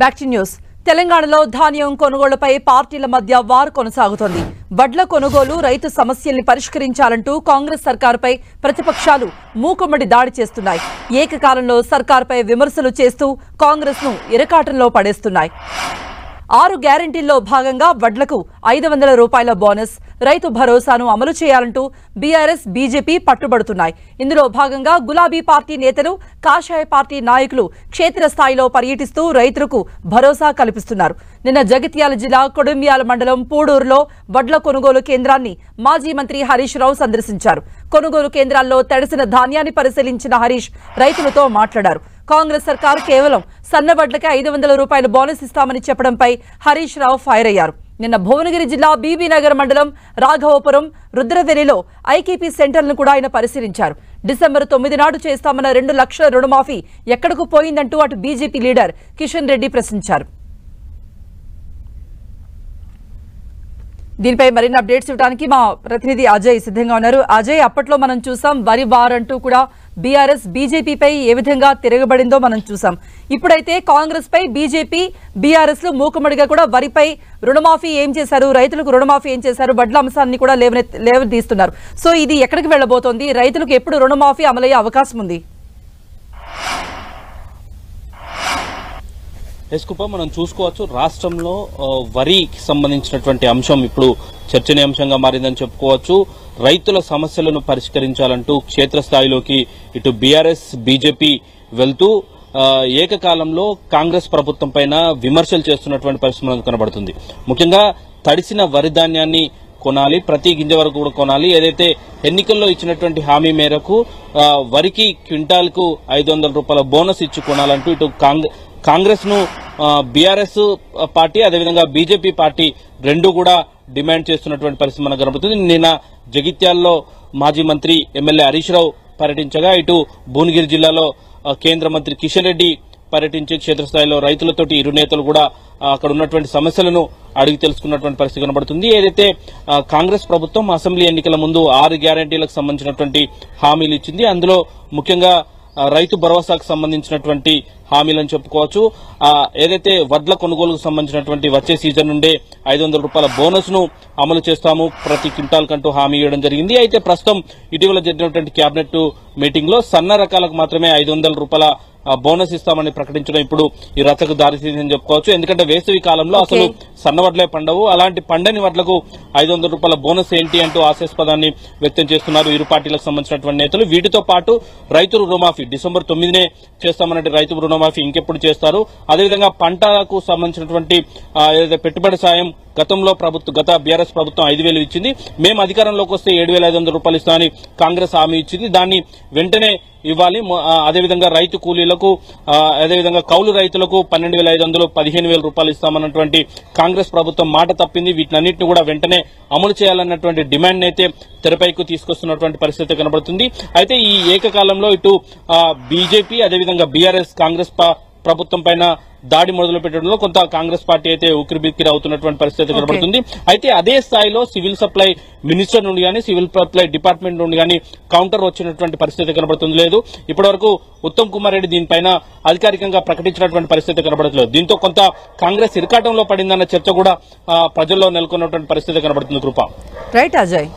Back to news. తెలంగాణలో ధాన్యం కొనుగోలుపై పార్టీల మధ్య వార్ కొనసాగుతోంది. వడ్ల కొనుగోలు రైతు సమస్యల్ని పరిష్కరించాలంటూ కాంగ్రెస్ సర్కారుపై ప్రతిపక్షాలు మూకుమ్మడి దాడి చేస్తున్నాయి. ఏకకాలంలో సర్కారుపై విమర్శలు చేస్తూ కాంగ్రెస్ ను ఇరకాటంలో పడేస్తున్నాయి. 6 గ్యారెంటీల్లో భాగంగా వడ్లకు 500 రూపాయల బోనస్, రైతు భరోసాను అమలు చేయాలంటూ బీఆర్ఎస్, బీజేపీ పట్టుబడుతున్నాయి. ఇందులో భాగంగా గులాబీ పార్టీ నేతలు, కాషాయ పార్టీ నాయకులు క్షేత్రస్థాయిలో పర్యటిస్తూ రైతులకు భరోసా కల్పిస్తున్నారు. నిన్న జగిత్యాల జిల్లా కొడంబ్యాల మండలం పూడూరులో వడ్ల కొనుగోలు కేంద్రాన్ని మాజీ మంత్రి హరీష్ రావు సందర్శించారు. కొనుగోలు కేంద్రాల్లో తడిసిన ధాన్యాన్ని పరిశీలించిన హరీష్ రైతులతో మాట్లాడారు. కాంగ్రెస్ సర్కార్ కేవలం సన్నవడ్లకే 500 రూపాయల బోనస్ ఇస్తామని చెప్పడంపై హరీష్ రావు ఫైర్ అయ్యారు. నిన్న భువనగిరి జిల్లా బీబీనగర్ మండలం రాఘవపురం, రుద్రవెల్లిలో ఐకేపీ సెంటర్లను కూడా ఆయన పరిశీలించారు. డిసెంబర్ 9 నాడు చేస్తామన్న 2 లక్షల రుణమాఫీ ఎక్కడకు పోయిందంటూ అటు బీజేపీ లీడర్ కిషన్ రెడ్డి ప్రశ్నించారు. దీనిపై మరిన్ని అప్డేట్స్ ఇవ్వడానికి మా ప్రతినిధి అజయ్ సిద్ధంగా ఉన్నారు. అజయ్, అప్పట్లో మనం చూసాం వరి వార్ అంటూ కూడా బీఆర్ఎస్ బీజేపీపై ఏ విధంగా తిరగబడిందో మనం చూసాం. ఇప్పుడైతే కాంగ్రెస్ పై బీజేపీ, బీఆర్ఎస్ లు మూకుమ్మడిగా కూడా వరిపై రుణమాఫీ ఏం చేశారు, రైతులకు రుణమాఫీ ఏం చేశారు, వడ్ల అంశాన్ని కూడా లేవదీస్తున్నారు. సో ఇది ఎక్కడికి వెళ్లబోతోంది? రైతులకు ఎప్పుడు రుణమాఫీ అమలయ్యే అవకాశం ఉంది? ఎస్కుప మనం చూసుకోవచ్చు, రాష్ట్రంలో వరికి సంబంధించినటువంటి అంశం ఇప్పుడు చర్చనీయాంశంగా మారిందని చెప్పుకోవచ్చు. రైతుల సమస్యలను పరిష్కరించాలంటూ క్షేత్రస్థాయిలోకి ఇటు బీఆర్ఎస్, బీజేపీ వెళ్తూ ఏకకాలంలో కాంగ్రెస్ ప్రభుత్వం పైన విమర్శలు చేస్తున్నటువంటి పరిస్థితి మనకు కనబడుతుంది. ముఖ్యంగా తడిసిన వరి ధాన్యాన్ని కొనాలి, ప్రతి గింజ వరకు కూడా కొనాలి. ఏదైతే ఎన్నికల్లో ఇచ్చినటువంటి హామీ మేరకు వరికి క్వింటాల్కు 500 రూపాయల బోనస్ ఇచ్చి కొనాలంటూ ఇటు కాంగ్రెస్ ను బీఆర్ఎస్ పార్టీ, అదేవిధంగా బీజేపీ పార్టీ రెండు కూడా డిమాండ్ చేస్తున్నటువంటి పరిస్థితి మనకు కనబడుతుంది. నిన్న జగిత్యాల్లో మాజీ మంత్రి ఎమ్మెల్యే హరీష్ రావు పర్యటించగా, ఇటు భువనగిరి జిల్లాలో కేంద్ర మంత్రి కిషన్ రెడ్డి పర్యటించే క్షేత్రస్థాయిలో రైతులతోటి ఇరు నేతలు కూడా అక్కడ ఉన్నటువంటి సమస్యలను అడిగి తెలుసుకున్నటువంటి పరిస్థితి కనబడుతుంది. ఏదైతే కాంగ్రెస్ ప్రభుత్వం అసెంబ్లీ ఎన్నికల ముందు 6 గ్యారెంటీలకు సంబంధించినటువంటి హామీలు ఇచ్చింది. అందులో ముఖ్యంగా రైతు భరోసాకు సంబంధించినటువంటి హామీలను చెప్పుకోవచ్చు. ఏదైతే వడ్ల కొనుగోలుకు సంబంధించినటువంటి వచ్చే సీజన్ నుండే 500 రూపాయల బోనస్ ను అమలు చేస్తాము ప్రతి క్వింటాల్ కంటూ హామీ ఇవ్వడం జరిగింది. అయితే ప్రస్తుతం ఇటీవల జరిగినటువంటి కేబినెట్ మీటింగ్ లో సన్న రకాలకు మాత్రమే 500 రూపాయల బోనస్ ఇస్తామని ప్రకటించడం ఇప్పుడు ఈ రచ్చకు దారితీసిందని చెప్పుకోవచ్చు. ఎందుకంటే వేసవి కాలంలో అసలు సన్న వడ్లే పండవు, అలాంటి పండని వడ్లకు 500 రూపాయల బోనస్ ఏంటి అంటూ ఆశాస్పదాన్ని వ్యక్తం చేస్తున్నారు ఇరు పార్టీలకు సంబంధించినటువంటి నేతలు. వీటితో పాటు రైతు రుణమాఫీ డిసెంబర్ 9నే చేస్తామన్నట్టు రైతు రుణమాఫీ ఇంకెప్పుడు చేస్తారు, అదేవిధంగా పంటకు సంబంధించినటువంటి ఏదైతే పెట్టుబడి సాయం గతంలో గత బీఆర్ఎస్ ప్రభుత్వం 5,000 ఇచ్చింది, మేము అధికారంలోకి వస్తే 7,500 రూపాయలు ఇస్తామని కాంగ్రెస్ హామీ ఇచ్చింది, దాన్ని వెంటనే ఇవ్వాలి. అదేవిధంగా రైతు కూలీలకు, అదేవిధంగా కౌలు రైతులకు 12,500, 15,000 రూపాయలు ఇస్తామన్నటువంటి కాంగ్రెస్ ప్రభుత్వం మాట తప్పింది. వీటినన్నింటినీ కూడా వెంటనే అమలు చేయాలన్నటువంటి డిమాండ్ అయితే తెరపైకి తీసుకొస్తున్నటువంటి పరిస్థితి కనబడుతుంది. అయితే ఈ ఏకకాలంలో ఇటు బీజేపీ, అదేవిధంగా బీఆర్ఎస్ కాంగ్రెస్ ప్రభుత్వం పైన దాడి మొదలు పెట్టడంలో కొంత కాంగ్రెస్ పార్టీ అయితే ఉక్కిరిబిక్కిరి అవుతున్నటువంటి పరిస్థితి కనబడుతుంది. అయితే అదే స్థాయిలో సివిల్ సప్లై మినిస్టర్ నుండి కానీ, సివిల్ సప్లై డిపార్ట్మెంట్ నుండి కానీ కౌంటర్ వచ్చినటువంటి పరిస్థితి కనబడుతుంది లేదు. ఇప్పటివరకు ఉత్తమ్ కుమార్ రెడ్డి దీనిపైన అధికారికంగా ప్రకటించినటువంటి పరిస్థితి కనబడట్లేదు. దీంతో కొంత కాంగ్రెస్ ఇరకాటంలో పడిందన్న చర్చ కూడా ప్రజల్లో నెలకొన్నటువంటి పరిస్థితి కనబడుతుంది. కృప. రైట్ అజయ్.